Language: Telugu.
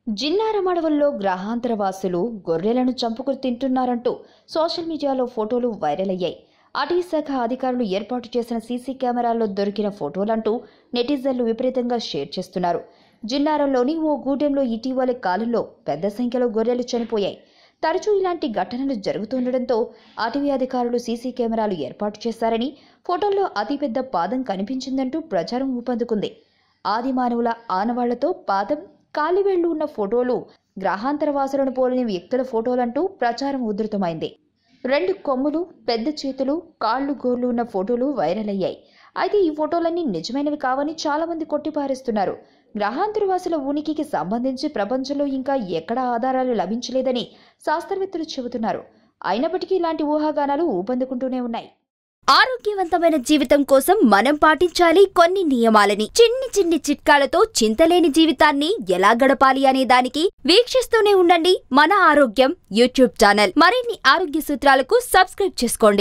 జిన్నారం అడవుల్లో గ్రహాంతర వాసులు గొర్రెలను చంపుకుని తింటున్నారంటూ సోషల్ మీడియాలో ఫోటోలు వైరల్ అయ్యాయి. అటవీ శాఖ అధికారులు ఏర్పాటు చేసిన సీసీ కెమెరాల్లో దొరికిన ఫోటోలంటూ నెటిజన్లు విపరీతంగా షేర్ చేస్తున్నారు. జిన్నారంలోని ఓ గూడెంలో ఇటీవలి కాలంలో పెద్ద సంఖ్యలో గొర్రెలు చనిపోయాయి. తరచూ ఇలాంటి ఘటనలు జరుగుతుండటంతో అటవీ అధికారులు సీసీ కెమెరాలు ఏర్పాటు చేశారని, ఫోటోల్లో అతిపెద్ద పాదం కనిపించిందంటూ ప్రచారం ఊపందుకుంది. ఆది మానవుల ఆనవాళ్లతో పాదం, కాలివేళ్లు ఉన్న ఫోటోలు, గ్రహాంతర వాసులను పోలిన వ్యక్తుల ఫోటోలంటూ ప్రచారం ఉధృతమైంది. 2 కొమ్ములు, పెద్ద చేతులు, కాళ్లు, గోర్లు ఉన్న ఫోటోలు వైరల్ అయ్యాయి. అయితే ఈ ఫోటోలన్నీ నిజమైనవి కావని చాలా మంది కొట్టిపారేస్తున్నారు. గ్రహాంతర వాసుల ఉనికికి సంబంధించి ప్రపంచంలో ఇంకా ఎక్కడా ఆధారాలు లభించలేదని శాస్త్రవేత్తలు చెబుతున్నారు. అయినప్పటికీ ఇలాంటి ఊహాగానాలు ఊపందుకుంటూనే ఉన్నాయి. ఆరోగ్యవంతమైన జీవితం కోసం మనం పాటించాలి కొన్ని నియమాలని. చిన్ని చిట్కాలతో చింతలేని జీవితాన్ని ఎలా గడపాలి అనే దానికి వీక్షిస్తూనే ఉండండి మన ఆరోగ్యం యూట్యూబ్ ఛానల్. మరిన్ని ఆరోగ్య సూత్రాలకు సబ్స్క్రైబ్ చేసుకోండి.